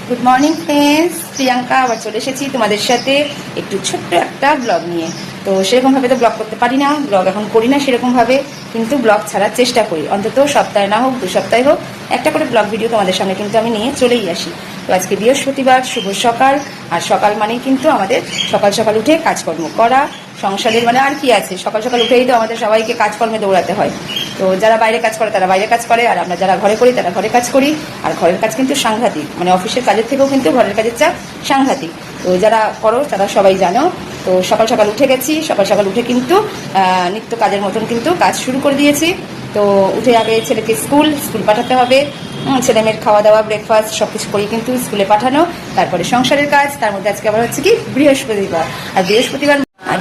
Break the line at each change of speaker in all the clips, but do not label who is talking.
Good morning friends, Priyanka আবার চলে এসেছি তোমাদের সাথে একটু ছোট্ট একটা ব্লগ নিয়ে। তো সেরকমভাবে তো ব্লগ করতে পারি না, ব্লগ এখন করি না সেরকমভাবে, কিন্তু ব্লগ ছাড়ার চেষ্টা করি। অন্তত সপ্তাহে না হোক 2 সপ্তাহে হোক একটা করে ব্লগ ভিডিও তোমাদের সামনে কিন্তু আমি নিয়ে চলেই আসি। তো আজকে বৃহস্পতিবার, শুভ সকাল। আর সকাল মানেই কিন্তু আমাদের সকাল সকাল উঠে কাজকর্ম করা, সংসারের মানে আর কি আছে, সকাল সকাল উঠেই তো আমাদের সবাইকে কাজকর্মে দৌড়াতে হয়। তো যারা বাইরে কাজ করে তারা বাইরে কাজ করে, আর আমরা যারা ঘরে করি তারা ঘরে কাজ করি। আর ঘরের কাজ কিন্তু সাংঘাতিক, মানে অফিসের কাজের থেকেও কিন্তু ঘরের কাজের চাপ সাংঘাতিক। তো যারা করো তারা সবাই জানো। তো সকাল সকাল উঠে গেছি, সকাল সকাল উঠে কিন্তু নিত্য কাজের মতন কিন্তু কাজ শুরু করে দিয়েছি। তো উঠে আগে ছেলেকে স্কুল পাঠাতে হবে, ছেলে মেয়ের খাওয়া দাওয়া ব্রেকফাস্ট সব কিছু করি কিন্তু স্কুলে পাঠানো, তারপরে সংসারের কাজ। তার মধ্যে আজকে আবার হচ্ছে কি বৃহস্পতিবার, আর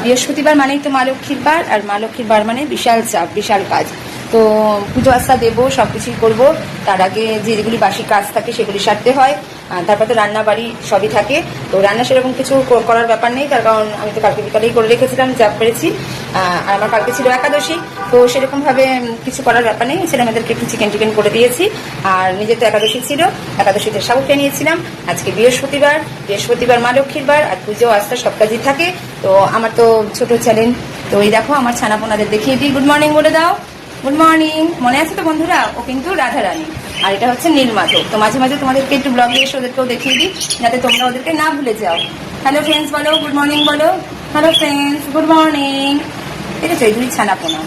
বৃহস্পতিবার মানেই তো মা লক্ষ্মীর বার, আর মা লক্ষ্মীর বার মানে বিশাল চাপ, বিশাল কাজ। তো পুজো আস্থা দেবো, সব কিছুই করবো। তার আগে যেগুলি বাসি কাজ থাকে সেগুলি সারতে হয়, তারপর তো রান্না বাড়ি সবই থাকে। তো রান্না সেরকম কিছু করার ব্যাপার নেই, তার কারণ আমি তো কালকে বিকালেই করে রেখেছিলাম যা পেরেছি। আর আমার কালকে ছিল একাদশী, তো সেরকমভাবে কিছু করার ব্যাপার নেই। ছেলেমেয়েদেরকে একটু চিকেন করে দিয়েছি, আর নিজে তো একাদশী ছিল, একাদশীতে সাবু খেয়ে নিয়েছিলাম। আজকে বৃহস্পতিবার মা লক্ষ্মীর বার, আর পুজো আস্থা সব কাজই থাকে। তো আমার তো ছোট চ্যালেঞ্জ। তো এই দেখো আমার ছানাপোনাদের দেখিয়ে দিই, গুড মর্নিং বলে দাও। গুড মর্নিং, মনে আছে তো বন্ধুরা? ও কিন্তু রাধারানী, আর এটা হচ্ছে নীলমাধব। তো মাঝে মাঝে তোমাদেরকে একটু ব্লগে এসে ওদেরকেও দেখিয়ে দিই, যাতে তোমরা ওদেরকে না ভুলে যাও। হ্যালো ফ্রেন্ডস বলো, গুড মর্নিং বলো। Hello friends, good morning. ঠিক আছে, এই দুই ছানাপোনা।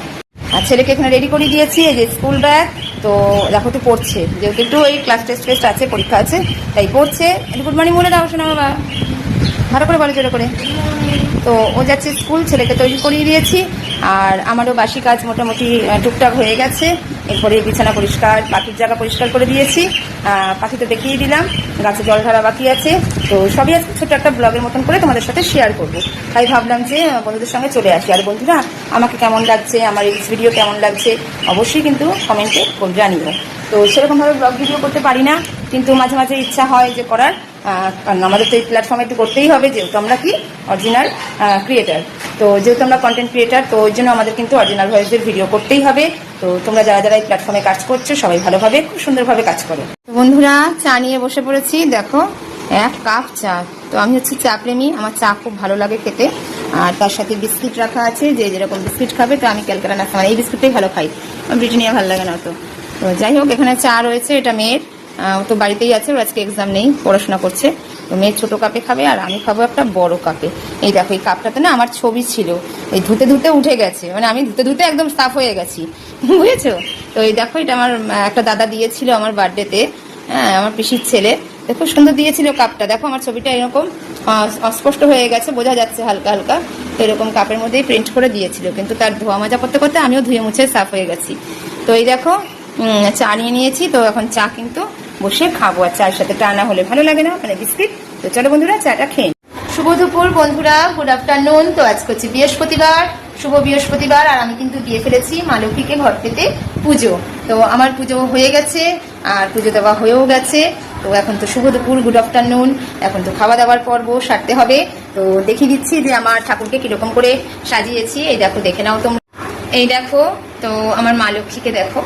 আর ছেলেকে এখানে রেডি করে দিয়েছি, এই যে স্কুল ব্যাগ। তো দেখো একটু পড়ছে, যেহেতু একটু এই ক্লাস টেস্ট আছে, পরীক্ষা আছে, তাই পড়ছে। একটু গুড মর্নিং বলে দাও শোনা বাবা, ভালো করে বলো, জোরে করে। তো ও যাচ্ছে স্কুল, ছেলেকে তৈরি করিয়ে দিয়েছি। আর আমারও বাসি কাজ মোটামুটি টুকটাক হয়ে গেছে। এরপরে বিছানা পরিষ্কার, পাখির জায়গা পরিষ্কার করে দিয়েছি, পাখি তো দেখিয়ে দিলাম, গাছে জল ঢালা বাকি আছে। তো সবই আজকে ছোট একটা ব্লগের মতন করে তোমাদের সাথে শেয়ার করবো, তাই ভাবলাম যে বন্ধুদের সঙ্গে চলে আসি। আর বন্ধুরা, আমাকে কেমন লাগছে, আমার এই ভিডিও কেমন লাগছে অবশ্যই কিন্তু কমেন্টে জানিও। তো সেরকমভাবে ব্লগ ভিডিও করতে পারি না, কিন্তু মাঝে মাঝে ইচ্ছা হয় যে করার, কারণ আমাদের তো এই প্ল্যাটফর্মে একটু করতেই হবে, যেহেতু আমরা কি অরিজিনাল ক্রিয়েটার। তো যেহেতু আমরা কন্টেন্ট ক্রিয়েটার, তো ওই জন্য আমাদের কিন্তু অরিজিনাল ভয়েসের ভিডিও করতেই হবে। তো তোমরা যারা যারা এই প্ল্যাটফর্মে কাজ করছো সবাই ভালোভাবে খুব সুন্দরভাবে কাজ করো। তো বন্ধুরা, চা নিয়ে বসে পড়েছি, দেখো 1 কাপ চা। তো আমি হচ্ছে চা প্রেমী, আমার চা খুব ভালো লাগে খেতে। আর তার সাথে বিস্কিট রাখা আছে, যে যেরকম বিস্কিট খাবে। তো আমি ক্যালকাটা না খাই, এই বিস্কুটটাই ভালো খাই, ব্রিটানিয়া ভালো লাগে না তো। তো যাই হোক, এখানে চা রয়েছে, এটা মেয়ের, তো বাড়িতেই আছে, ওর আজকে এক্সাম নেই, পড়াশোনা করছে। তো মেয়ের ছোট কাপে খাবে, আর আমি খাবো একটা বড় কাপে। এই দেখো, এই কাপটাতে না আমার ছবি ছিল, এই ধুতে উঠে গেছে, মানে আমি ধুতে একদম সাফ হয়ে গেছি, বুঝেছো? তো এই দেখো, এটা আমার একটা দাদা দিয়েছিল আমার বার্থডেতে, হ্যাঁ, আমার পিসির ছেলে। দেখো সুন্দর দিয়েছিল কাপটা, দেখো আমার ছবিটা এরকম অস্পষ্ট হয়ে গেছে, বোঝা যাচ্ছে হালকা হালকা। তো এরকম কাপের মধ্যেই প্রিন্ট করে দিয়েছিল, কিন্তু তার ধোয়া মাজা করতে করতে আমিও ধুয়ে মুছে সাফ হয়ে গেছি। তো এই দেখো চা নিয়ে নিয়েছি, তো এখন চা কিন্তু বসে খাবো, আর চায়ের সাথে টা না হলে ভালো লাগে না, মানে বিস্কিট। তো চলো বন্ধুরা, চাটা খেয়ে। শুভ দুপুর বন্ধুরা, গুড আফটারনুন। তো আজকে হচ্ছে বৃহস্পতিবার, শুভ বৃহস্পতিবার, আর আমি কিন্তু দিয়ে ফেলেছি মা লক্ষ্মীকে ঘর পেতে পুজো। তো আমার পুজো হয়ে গেছে, আর পুজো দেওয়া হয়েও গেছে। তো এখন তো শুভ দুপুর, গুড আফটারনুন, এখন তো খাওয়া দাওয়ার পর্ব সারতে হবে। তো দেখিয়ে দিচ্ছি যে আমার ঠাকুরকে কিরকম করে সাজিয়েছি। এই দেখো, দেখে নাও তোমরা। এই দেখো, তো আমার মা লক্ষ্মীকে দেখো।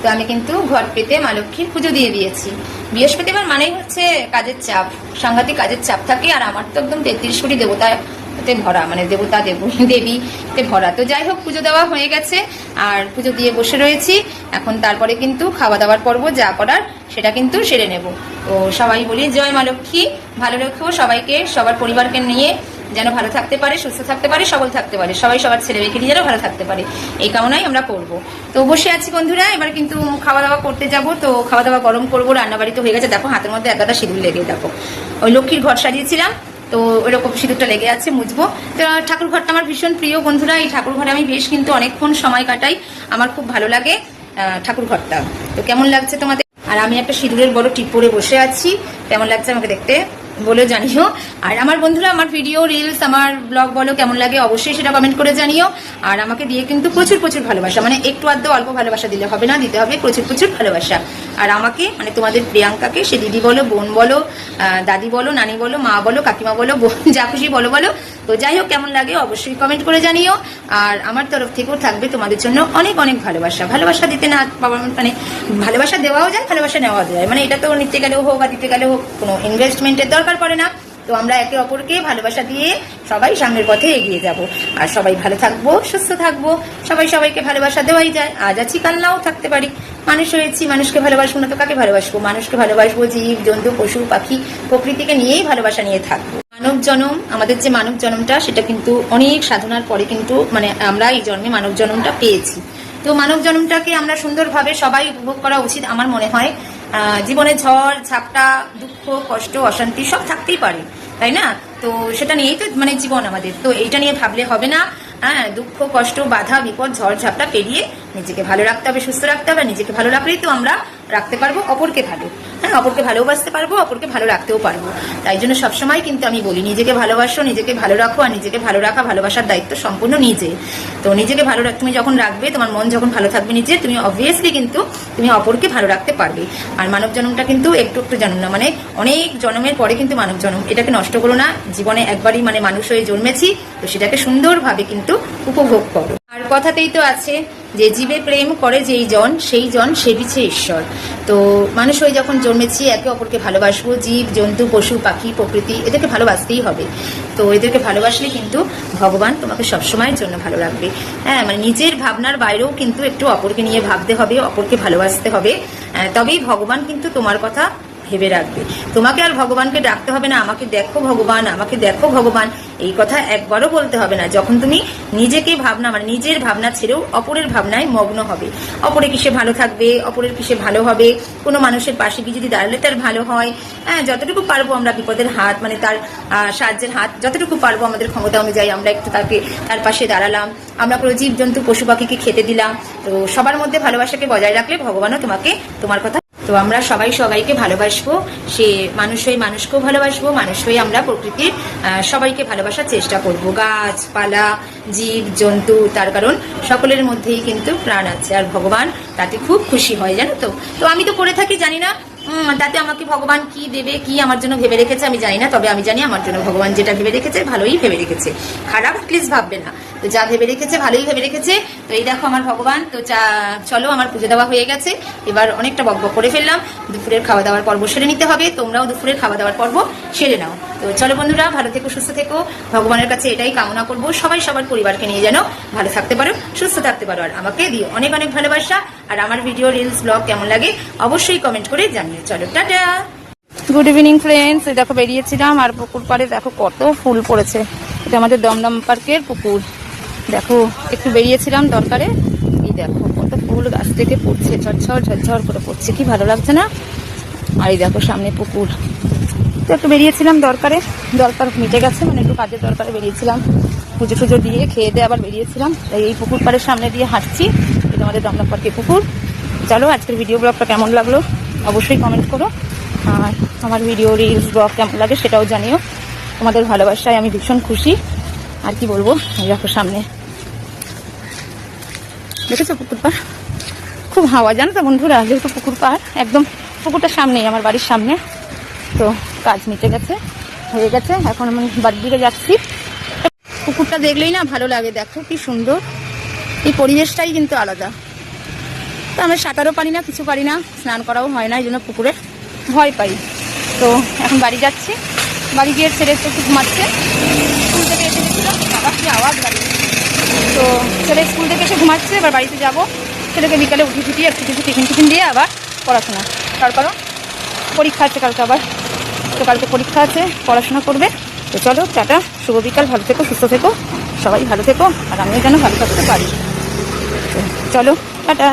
তো আমি কিন্তু ঘর পেতে মা লক্ষ্মীর পুজো দিয়ে দিয়েছি। বৃহস্পতিবার মানেই হচ্ছে কাজের চাপ, সাংঘাতিক কাজের চাপ থাকে। আর আমার তো একদম 33 কোটি দেবতাতে ভরা, মানে দেবীতে ভরা। তো যাই হোক, পুজো দেওয়া হয়ে গেছে, আর পুজো দিয়ে বসে রয়েছি। এখন তারপরে কিন্তু খাওয়া দাওয়ার পর্ব, যা করার সেটা কিন্তু সেরে নেব। তো সবাই বলি জয় মা লক্ষ্মী, ভালো রেখো সবাইকে, সবার পরিবারকে নিয়ে যেন ভালো থাকতে পারে, সুস্থ থাকতে পারে, সবল থাকতে পারে, সবাই সবার ছেলে মেয়েকে নিয়ে যেন ভালো থাকতে পারে, এই কামনাই আমরা করবো। তো বসে আছি বন্ধুরা, এবার কিন্তু খাওয়া দাওয়া করতে যাব। তো খাওয়া দাওয়া গরম করবো, রান্নাবাড়ি তো হয়ে গেছে। দেখো হাতের মধ্যে একটা সিঁদুর লেগে, দেখো ওই লক্ষ্মীর ঘর সাজিয়েছিলাম, তো ওইরকম সিঁদুরটা লেগে আছে, মুছবো। তো ঠাকুর ঘরটা আমার ভীষণ প্রিয় বন্ধুরা, এই ঠাকুর ঘরে আমি বেশ কিন্তু অনেকক্ষণ সময় কাটাই, আমার খুব ভালো লাগে ঠাকুর ঘরটা। তো কেমন লাগছে তোমাদের? আর আমি একটা সিঁদুরের বড় টিপ পরে বসে আছি, কেমন লাগছে আমাকে দেখতে বলে জানিও। আর আমার বন্ধুরা, আমার ভিডিও রিলস, আমার ব্লগ বলো কেমন লাগে অবশ্যই সেটা কমেন্ট করে জানিও। আর আমাকে দিয়ে কিন্তু প্রচুর ভালোবাসা, মানে একটু আধটু অল্প ভালোবাসা দিলে হবে না, দিতে হবে প্রচুর ভালোবাসা। আর আমাকে, মানে তোমাদের প্রিয়াঙ্কাকে, সে দিদি বলো, বোন বলো, দাদি বলো, নানি বলো, মা বলো, কাকিমা বলো, বোন, যা খুশি বলো, তো যাই হোক, কেমন লাগে অবশ্যই কমেন্ট করে জানিও। আর আমার তরফ থেকেও থাকবে তোমাদের জন্য অনেক অনেক ভালোবাসা। ভালোবাসা দিতে না পাওয়ার মানে ভালোবাসা দেওয়াও যায়, ভালোবাসা নেওয়াও যায়, মানে এটা তো নিতে গেলেও হোক বা দিতে গেলেও হোক কোনো ইনভেস্টমেন্টের দরকার পড়ে না। তো আমরা একে অপরকে ভালোবাসা দিয়ে সবাই সামনের পথে এগিয়ে যাব। আর সবাই ভালো থাকবো, সুস্থ থাকবো। সবাই সবাইকে ভালোবাসা দেওয়াই যায়। আজ আছি কাল নাও থাকতে পারি। মানুষ হয়েছি, মানুষকে ভালোবাসবো না তো কাকে ভালোবাসবো? মানুষকে ভালোবাসবো, জীব জন্তু পশু পাখি প্রকৃতিকে নিয়েই ভালোবাসা নিয়ে থাকবো। মানব জন্ম, আমাদের যে মানব জন্মটা সেটা কিন্তু অনেক সাধনার পরে কিন্তু মানে আমরা এই জন্মে মানব জন্মটা পেয়েছি। তো মানব জন্মটাকে আমরা সুন্দরভাবে সবাই উপভোগ করা উচিত আমার মনে হয়। জীবনে ঝড় ঝাপটা, দুঃখ কষ্ট অশান্তি সব থাকতেই পারে, তাই না? তো সেটা নিয়েই তো মানে জীবন আমাদের। তো এইটা নিয়ে ভাবলে হবে না। হ্যাঁ, দুঃখ কষ্ট বাধা বিপদ ঝড় ঝাপটা পেরিয়ে নিজেকে ভালো রাখতে হবে, সুস্থ রাখতে হবে। নিজেকে ভালো রাখলেই তো আমরা রাখতে পারবো অপরকে ভালো। হ্যাঁ, অপরকে ভালোবাসতে পারবো, অপরকে ভালো রাখতেও পারবো। তাই জন্য সবসময় কিন্তু আমি বলি, নিজেকে ভালোবাসো, নিজেকে ভালো রাখো। আর নিজেকে ভালো রাখা ভালোবাসার দায়িত্ব সম্পূর্ণ নিজে। তো নিজেকে ভালো তুমি যখন রাখবে, তোমার মন যখন ভালো থাকবে নিজে, তুমি অবভিয়াসলি কিন্তু তুমি অপরকে ভালো রাখতে পারবে। আর মানব জন্মটা কিন্তু একটু একটু জন্ম না, মানে অনেক জন্মের পরে কিন্তু মানব জন্ম। এটাকে নষ্ট করো না। জীবনে একবারই মানে মানুষ হয়ে জন্মেছি, তো সেটাকে সুন্দরভাবে কিন্তু উপভোগ করো। আর কথাতেই তো আছে যে জীবে প্রেম করে যেই জন, সেই জন সেবিছে ঈশ্বর। তো মানুষ হয়ে যখন জন্মেছি, একে অপরকে ভালোবাসবো। জীব জন্তু পশু পাখি প্রকৃতি এদেরকে ভালোবাসতেই হবে। তো এদেরকে ভালোবাসলে কিন্তু ভগবান তোমাকে সবসময়ের জন্য ভালো রাখবে। হ্যাঁ, মানে নিজের ভাবনার বাইরেও কিন্তু একটু অপরকে নিয়ে ভাবতে হবে, অপরকে ভালোবাসতে হবে। তবেই ভগবান কিন্তু তোমার কথা ভেবে রাখবে। তোমাকে আর ভগবানকে ডাকতে হবে না, আমাকে দেখো ভগবান, আমাকে দেখো ভগবান, এই কথা একবারও বলতে হবে না। যখন তুমি নিজেকে ভাবনা মানে নিজের ভাবনা ছেড়েও অপরের ভাবনায় মগ্ন হবে। অপরে কিসে ভালো থাকবে, অপরের কিসে ভালো হবে, কোনো মানুষের পাশে গিয়ে যদি দাঁড়ালে তার ভালো হয়। হ্যাঁ, যতটুকু পারবো আমরা বিপদের হাত মানে তার সাহায্যের হাত যতটুকু পারবো আমাদের ক্ষমতা অনুযায়ী আমরা একটু তার পাশে দাঁড়ালাম। আমরা কোনো জীব জন্তু পশু পাখিকে খেতে দিলাম। তো সবার মধ্যে ভালোবাসাকে বজায় রাখলে ভগবানও তোমাকে তোমার কথা। তো আমরা সবাই সবাইকে ভালোবাসবো। সে মানুষ হয়ে মানুষকেও ভালোবাসবো, মানুষ হয়ে আমরা প্রকৃতির সবাইকে ভালোবাসার চেষ্টা করব। গাছপালা জীব জন্তু, তার কারণ সকলের মধ্যেই কিন্তু প্রাণ আছে। আর ভগবান তাতে খুব খুশি হয়, জানো তো। তো আমি তো করে থাকি, জানি না তাতে আমাকে ভগবান কি দেবে, কি আমার জন্য ভেবে রেখেছে আমি জানি না। তবে আমি জানি আমার জন্য ভগবান যেটা ভেবে রেখেছে ভালোই ভেবে রেখেছে, খারাপ প্লিজ ভাববে না। তো যা ভেবে রেখেছে ভালোই ভেবে রেখেছে। তো এই দেখো আমার ভগবান। তো চলো, আমার পুজো দেওয়া হয়ে গেছে। এবার অনেকটা বকবক করে ফেললাম। দুপুরের খাওয়া দাওয়ার পর্ব সেরে নিতে হবে। তোমরাও দুপুরের খাওয়া দাওয়ার পর্ব সেরে নাও। তো চলো বন্ধুরা, ভালো থেকো, সুস্থ থেকো। ভগবানের কাছে এটাই কামনা করবো, সবাই সবার পরিবারকে নিয়ে যেন ভালো থাকতে পারো, সুস্থ থাকতে পারো। আর আমাকে দিও অনেক অনেক ভালোবাসা। আর আমার ভিডিও রিলস ব্লগ কেমন লাগে অবশ্যই কমেন্ট করে জানিও। চলো, টাটা। Good evening friends. দেখো বেরিয়েছিলাম, আর পুকুর পাড়ে দেখো কত ফুল পড়েছে। এটা আমাদের দমদম পার্কের পুকুর। দেখো একটু বেরিয়েছিলাম দরকারে, এই দেখো কত ফুল গাছ থেকে পড়ছে, ঝরঝর ঝরঝর করে পড়ছে, কি ভালো লাগছে না? আর এই দেখো সামনে পুকুর। তো একটু বেরিয়েছিলাম দরকার মিটে গেছে, মানে একটু কাজের দরকারে বেরিয়েছিলাম। পুজো টুজো দিয়ে খেয়ে দিয়ে আবার বেরিয়েছিলাম। তাই এই পুকুর পাড়ের সামনে দিয়ে হাঁটছি। এটা আমাদের দমদম পার্কের পুকুর। চলো, আজকের ভিডিও ব্লগটা কেমন লাগলো অবশ্যই কমেন্ট করো। আর আমার ভিডিও রিলস ব্লগ কেমন লাগে সেটাও জানিও। তোমাদের ভালোবাসায় আমি ভীষণ খুশি। আর কি বলবো, এই দেখো সামনে দেখেছো পুকুর পাড়, খুব হাওয়া, জানো তো বন্ধুরা। যেহেতু পুকুর পাড় একদম পুকুরটার সামনেই, আমার বাড়ির সামনে। তো কাজ মিটে গেছে, হয়ে গেছে, এখন আমি বাড়ির দিকে যাচ্ছি। পুকুরটা দেখলেই না ভালো লাগে, দেখো কি সুন্দর। এই পরিবেশটাই কিন্তু আলাদা। তো আমরা সাঁতারও পারি না, কিছু পারি না, স্নান করাও হয় না, এই জন্য পুকুরে ভয় পাই। তো এখন বাড়ি যাচ্ছি। বাড়ি গিয়ে ছেলে একটু ঘুমাচ্ছে, স্কুল থেকে এসে গেছিলাম, বাবা কি আওয়াজ বাড়ি। তো ছেলে স্কুল থেকে এসে ঘুমাচ্ছে, এবার বাড়িতে যাবো। ছেলেকে বিকালে উঠে একটু কিছু টিফিন দিয়ে আবার পড়াশোনা। তার কারণ পরীক্ষা আছে কালকে আবার। তো কালকে পরীক্ষা আছে, পড়াশোনা করবে। তো চলো, টাটা, শুভ বিকাল, ভালো থেকো, সুস্থ থেকো, সবাই ভালো থেকো। আর আমিও যেন ভালো থাকতে পারি। চলো, টাটা।